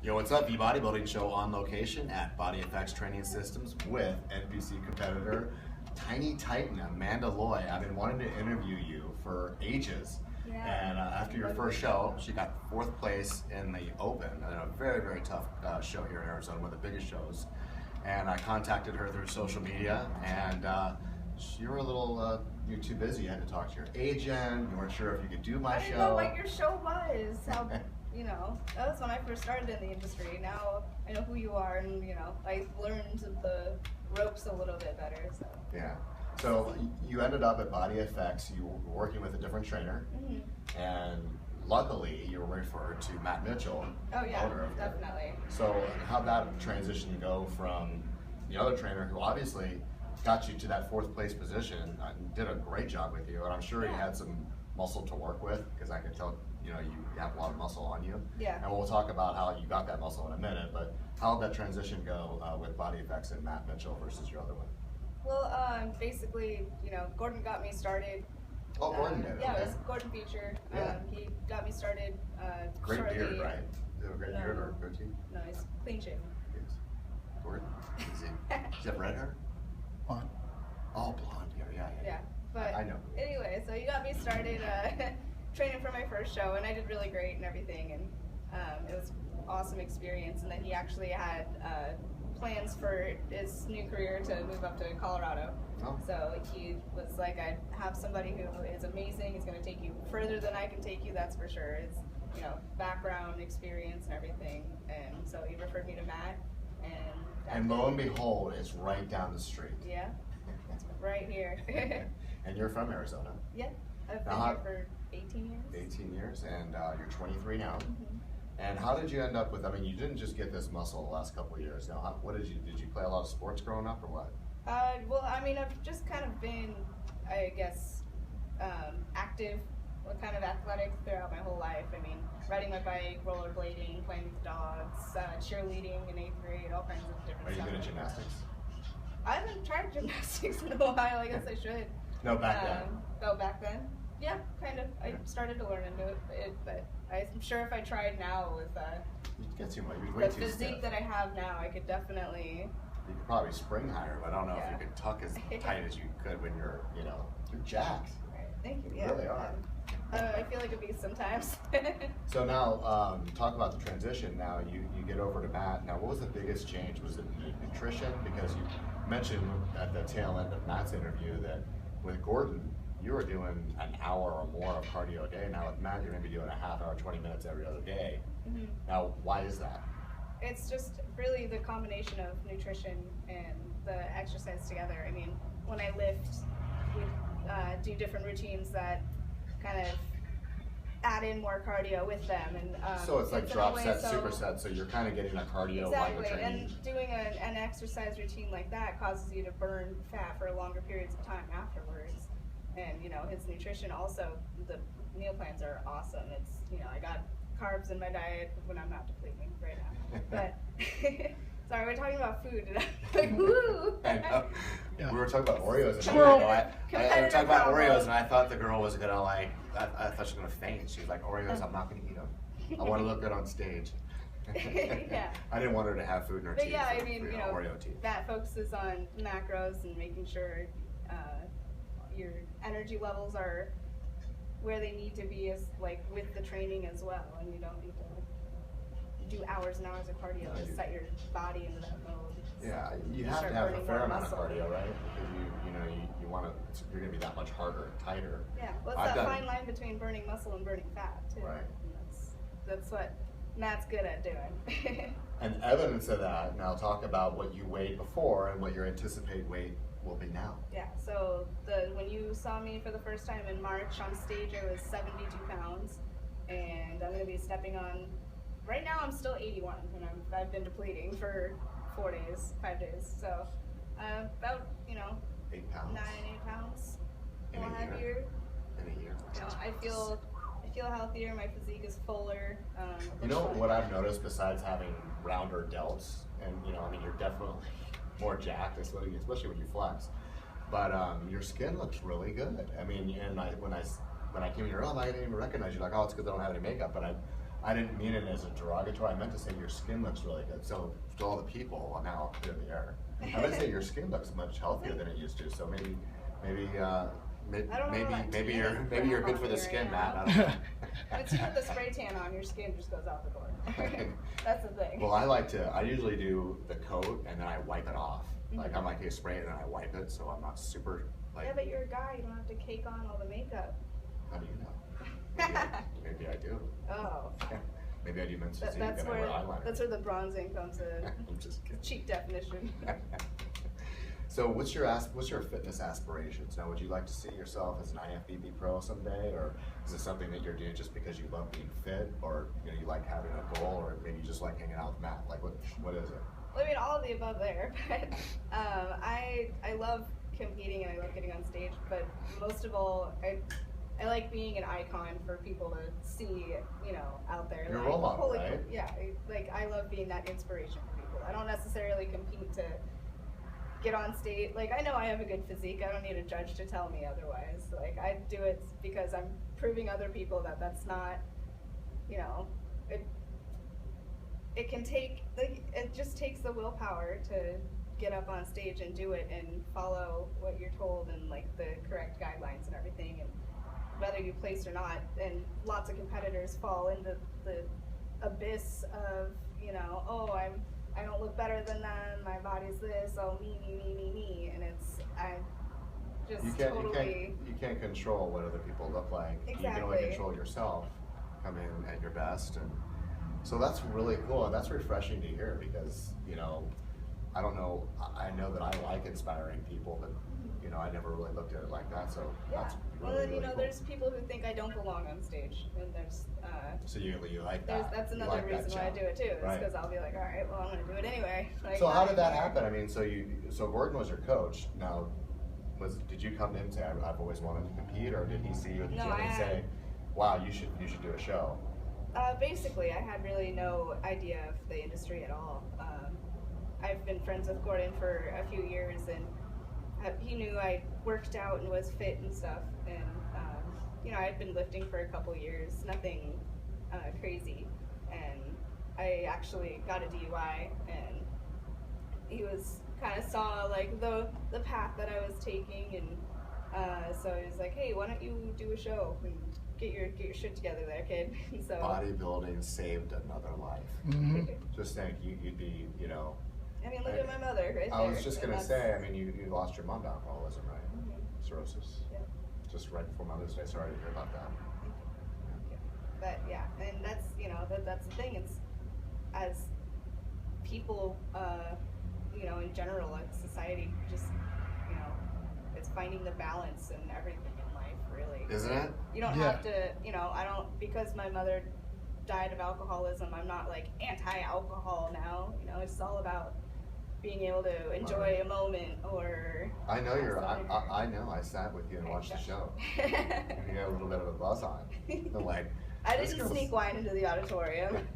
Yo, what's up? The Bodybuilding Show on location at Effex Training Systems with NPC competitor Tiny Titan Amanda Loy. I've been wanting to interview you for ages. Yeah. And after your first show, she got 4th place in the Open, a very, very tough show here in Arizona, one of the biggest shows. And I contacted her through social media, and you were a little, you're too busy. You had to talk to your agent. You weren't sure if you could do my show. I didn't know what your show was. How, you know, that was when I first started in the industry. Now I know who you are, and you know, I learned the ropes a little bit better. So. Yeah. So you ended up at Effex. You were working with a different trainer, and luckily you were referred to Matt Mitchell. Oh yeah, owner of definitely. So how'd that transition go from the other trainer, who obviously got you to that 4th place position, did a great job with you, and I'm sure you had some muscle to work with, because I could tell, you know, you have a lot of muscle on you. Yeah. And we'll talk about how you got that muscle in a minute, but how did that transition go with Effex and Matt Mitchell versus your other one? Well, basically, you know, Gordon got me started. Oh, Gordon did. Yeah, okay. it was Gordon Feature. Yeah. He got me started. Great shortly. beard, right? You have a great beard or goatee? No, he's clean shaven. Yes. Gordon. Does he have red hair? Blonde. Oh, blonde hair. Yeah. Yeah, but I know. Anyway, so you got me started training for my first show, and I did really great and everything, and it was an awesome experience. And then he actually had plans for his new career to move up to Colorado. Oh. So he was like, I have somebody who is amazing. He's going to take you further than I can take you, that's for sure. His, you know, background, experience, and everything. And so he referred me to Matt. And lo and behold, it's right down the street. Yeah, it's right here. And you're from Arizona. Yeah, I've been here for 18 years. 18 years, and you're 23 now. And how did you end up with, I mean, you didn't just get this muscle the last couple of years. Now, what did you play a lot of sports growing up, or what? Well, I mean, I've just kind of been, I guess, active, kind of athletic throughout my whole life. I mean, riding my bike, rollerblading, playing with dogs, cheerleading in 8th grade, all kinds of different Are you stuff. good at gymnastics? I haven't tried gymnastics in a while. I guess I should. No, back then. Oh, back then? Yeah, kind of. I started to learn into it, but I'm sure if I tried now with You'd get too much. You'd way the too physique stiff. that I have now, I could definitely. You could probably spring higher, but I don't know if you could tuck as tight as you could when you're, you know, you're jacked. Right. Thank you. You Yeah. really are. I feel like a beast sometimes. So now, talk about the transition. Now you get over to Matt. Now, what was the biggest change? Was it nutrition? Because you mentioned at the tail end of Matt's interview that with Gordon, you were doing an hour or more of cardio a day. Now with Matt, you're going to be doing a half hour, 20 minutes every other day. Now, why is that? It's just really the combination of nutrition and the exercise together. I mean, when I lift, we do different routines that kind of add in more cardio with them. And So it's like drop set, so, superset, so you're kind of getting a cardio while you're exactly, training. and doing an exercise routine like that causes you to burn fat for longer periods of time afterwards. And you know, his nutrition also, the meal plans are awesome. It's, you know, I got carbs in my diet when I'm not depleting right now. But sorry, we're talking about food, and I'm like, woo! I know. Yeah. We were talking about Oreos. And Squirrel. we were Competitive talking about problem. Oreos, and I thought the girl was gonna like. I thought she was gonna faint. She was like, "Oreos, I'm not gonna eat them. I want to look good on stage." Yeah. I didn't want her to have food in her But teeth. yeah, I mean, you know, Oreo teeth. that focuses on macros and making sure your energy levels are where they need to be, as like with the training as well, and you don't need to do hours and hours of cardio to set your body into that mode. Yeah, you have start to have a burning fair more amount of muscle. cardio, right? Because you want to. You're gonna be that much harder and tighter. Yeah, well, I've it's that done- fine line between burning muscle and burning fat too. Right. And that's what Matt's good at doing. And evidence of that. Now talk about what you weighed before and what your anticipated weight will be now. Yeah, so when you saw me for the first time in March on stage, I was 72 pounds, and I'm going to be stepping on, right now I'm still 81, and I've been depleting for 5 days, so about, you know, 8 pounds. 9, 8 pounds, In a more year? heavier. In a year. You know, I feel healthier, my physique is fuller. You know what I've noticed besides having rounder delts, and you know, I mean, you're definitely more jacked, especially when you flex. But your skin looks really good. I mean, and when I came in here, oh, I didn't even recognize you. Like, oh, it's because I don't have any makeup. But I didn't mean it as a derogatory. I meant to say your skin looks really good. So to all the people, well, now I'll clear the air. I meant to say your skin looks much healthier than it used to. So maybe you're good for the skin, Matt. I don't know. Once you put the spray tan on, your skin just goes out the door. That's the thing. Well, I usually do the coat and then I wipe it off. Like I'm like, hey, spray it and I wipe it, so I'm not super like. Yeah, but you're a guy. You don't have to cake on all the makeup. How do you know? Maybe I do. Oh. Maybe I do men's physique and I wear eyeliner. That's where the bronzing comes in. I'm just kidding. Cheap definition. So what's your fitness aspirations? Now, would you like to see yourself as an IFBB pro someday, or is it something that you're doing just because you love being fit, or you like having a goal, or maybe you just like hanging out with Matt? Like what is it? Well, I mean, all of the above there, but I love competing and I love getting on stage, but most of all, I like being an icon for people to see, out there. You're a like, role model, holy, right? Yeah, like I love being that inspiration for people. I don't necessarily compete to get on stage. Like I know I have a good physique. I don't need a judge to tell me otherwise. Like I do it because I'm proving other people that that's not, it can take, it just takes the willpower to get up on stage and do it and follow what you're told and like the correct guidelines and everything, and whether you place or not. And lots of competitors fall into the abyss of, I don't look better than them, my body's this, oh me, and I'm just you can't control what other people look like. Exactly. You can only control yourself. Come in at your best, and so that's really cool, and that's refreshing to hear because I don't know. I know that I like inspiring people, but I never really looked at it like that. So yeah. that's really, really cool. There's people who think I don't belong on stage, and there's so you like that. That's another reason why I do it too. Is because I'll be like, all right, well, I'm going to do it anyway. Like, so how did that happen? I mean, so Gordon was your coach. Now, did you come to him and say, I've always wanted to compete, or did he see you and say, wow, you should do a show? Basically, I had really no idea of the industry at all. I've been friends with Gordon for a few years, and he knew I worked out and was fit and stuff, and I had been lifting for a couple years, nothing crazy, and I actually got a DUI, and he was kind of saw like the path that I was taking, and so he was like, hey, why don't you do a show and get your shit together there, kid. So bodybuilding saved another life. Mm-hmm. Just think you'd be, I mean, look at my mother right there. I was just gonna say, I mean, you lost your mom to alcoholism, right? Mm-hmm. Cirrhosis. Yeah. Just right before Mother's Day. Sorry to hear about that. Yeah. But yeah, and that's that's the thing. It's as people, in general, like society, just it's finding the balance and everything in life, really. Isn't it? You don't have to, I don't, because my mother died of alcoholism, I'm not like anti-alcohol now. It's all about being able to enjoy a moment, or I know I know I sat with you and watched the show. You had a little bit of a buzz on. Like I didn't sneak wine into the auditorium.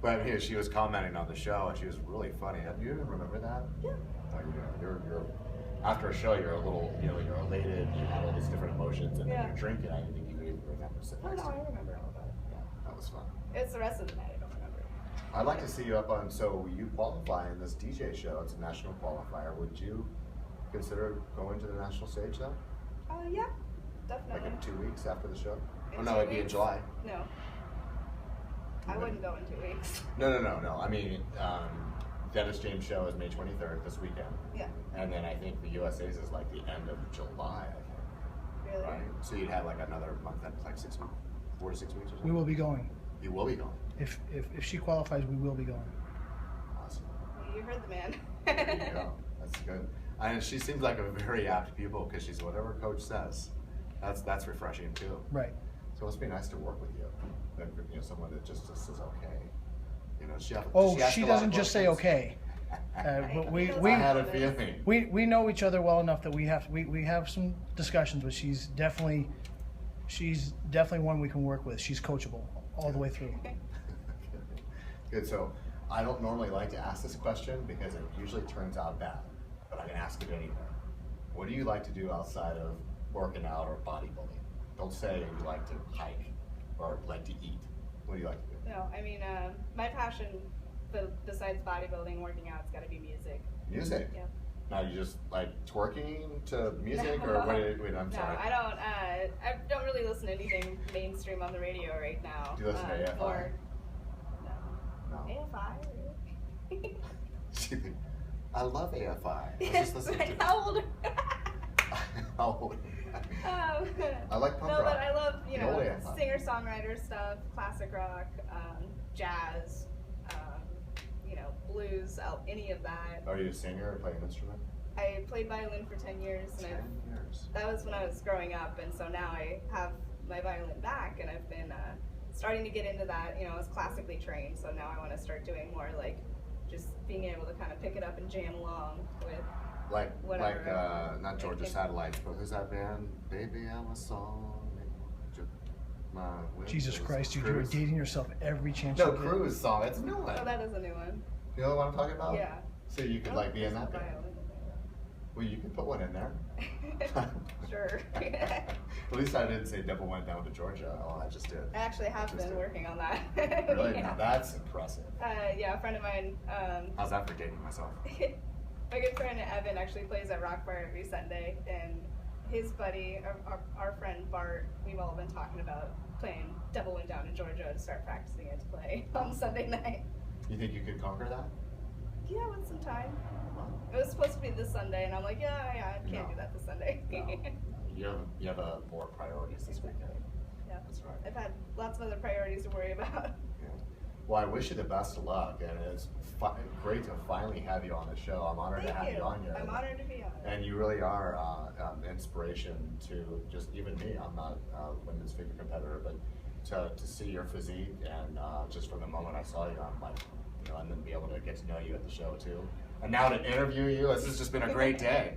But here she was commenting on the show, and she was really funny. Do you even remember that? Yeah. Like, you're after a show, you're a little, you're elated. You have all these different emotions, and then you're drinking. I didn't think you would even remember sitting next to me. I remember all that. Yeah, that was fun. It's the rest of the night I don't remember. I'd like to see you up on. So you qualify in this DJ show. It's a national qualifier. Would you consider going to the national stage though? Yeah, definitely. Like in 2 weeks after the show? In Oh no, 2 it'd be in weeks? July. No. I wouldn't go in 2 weeks. No. I mean, Dennis James show is May 23rd this weekend. Yeah. And then I think the USA's is like the end of July, I think. Really? Right? So you'd have like another month, that's like 6 weeks, 4 to 6 weeks or something? We will be going. You will be going. If she qualifies, we will be going. Awesome. Well, you heard the man. There you go. That's good. And she seems like a very apt pupil because she's whatever coach says. That's refreshing too. Right. So it must be nice to work with you. That, someone that just says okay. She doesn't just say okay. But I had a feeling. We know each other well enough that we have some discussions, but she's definitely one we can work with. She's coachable all the way through. Good. So I don't normally like to ask this question because it usually turns out bad, but I can ask it anyway. What do you like to do outside of working out or bodybuilding? Don't say you like to hike. or like to eat? What do you like to do? No, I mean, my passion, besides bodybuilding, working out, it's got to be music. Music? Yeah. Now you just like twerking to music, or what? Wait, I'm sorry. No, I don't really listen to anything mainstream on the radio right now. Do you listen to AFI? Or, No. AFI? Really? I love AFI. I just listen to. How old? How old? I like punk no, rock. but I love, you The old know, AFI. singer-songwriter stuff, classic rock, jazz, you know, blues, any of that. Are you a singer or play an instrument? I played violin for 10 years, and 10 years. that was when I was growing up, and so now I have my violin back, and I've been starting to get into that. You know, I was classically trained, so now I want to start doing more like just being able to kind of pick it up and jam along with. Like, Whatever. not Georgia Satellites, but who's that band? Baby, I'm a song. Jesus Christ, dude, you Cruise. are dating yourself every chance No, you get. Cruise song. It's a new one. Oh, that is a new one. You know what I'm talking about? Yeah. So you could like be in that band. Violin. Well, you could put one in there. Sure. At least I didn't say Devil Went Down to Georgia. Oh, I just did. I actually have been Interesting. working on that. Really? Yeah. Now that's impressive. Yeah, a friend of mine, How's that for dating myself? my good friend Evan actually plays at Rockfire every Sunday, and his buddy, our friend Bart, we've all been talking about playing Devil Went Down to Georgia to start practicing it to play on Sunday night. You think you could conquer that? Yeah, with some time. It was supposed to be this Sunday, and I'm like, yeah, I can't No. do that this Sunday. No. You have more priorities this weekend. Yeah. That's right. I've had lots of other priorities to worry about. Yeah. Well, I wish you the best of luck, and it's great to finally have you on the show. I'm honored to have Thank you you. on here. I'm honored to be on. And you really are inspiration to just even me. I'm not a women's figure competitor, but to see your physique and just from the moment I saw you, I'm like, you know, and then be able to get to know you at the show too. And now to interview you, this has just been a great day.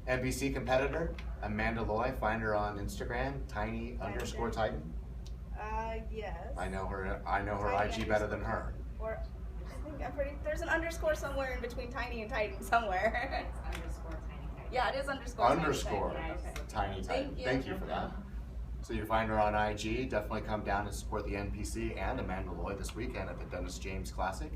NPC competitor, Amanda Loy, find her on Instagram, tiny_titan. Yes. I know her Tiny IG better than her. Or I think there's an underscore somewhere in between Tiny and Titan somewhere. It's underscore tiny titan. Yeah, it is underscore. Underscore Tiny Titan. Okay. Tiny Titan. Thank you. For that. So you find her on IG. Definitely come down and support the NPC and Amanda Loy this weekend at the Dennis James Classic.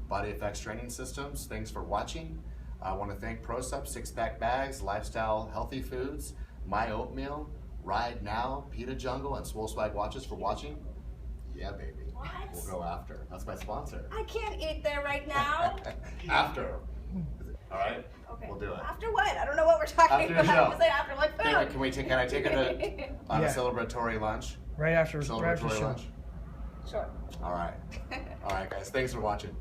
Body Effex Training Systems. Thanks for watching. I want to thank Prosupps, Six-Pack Bags, Lifestyle Healthy Foods, My Oatmeal, Ride Now, Pita Jungle, and Swole Swag Watches for watching. Yeah, baby. What? We'll go after. That's my sponsor. I can't eat there right now. After. All right? Okay. We'll do it. After what? I don't know what we're talking After the about. show. You say after like food. Can I take her on Yeah. a celebratory lunch? Right after the Celebratory show. lunch? Sure. All right. All right, guys. Thanks for watching.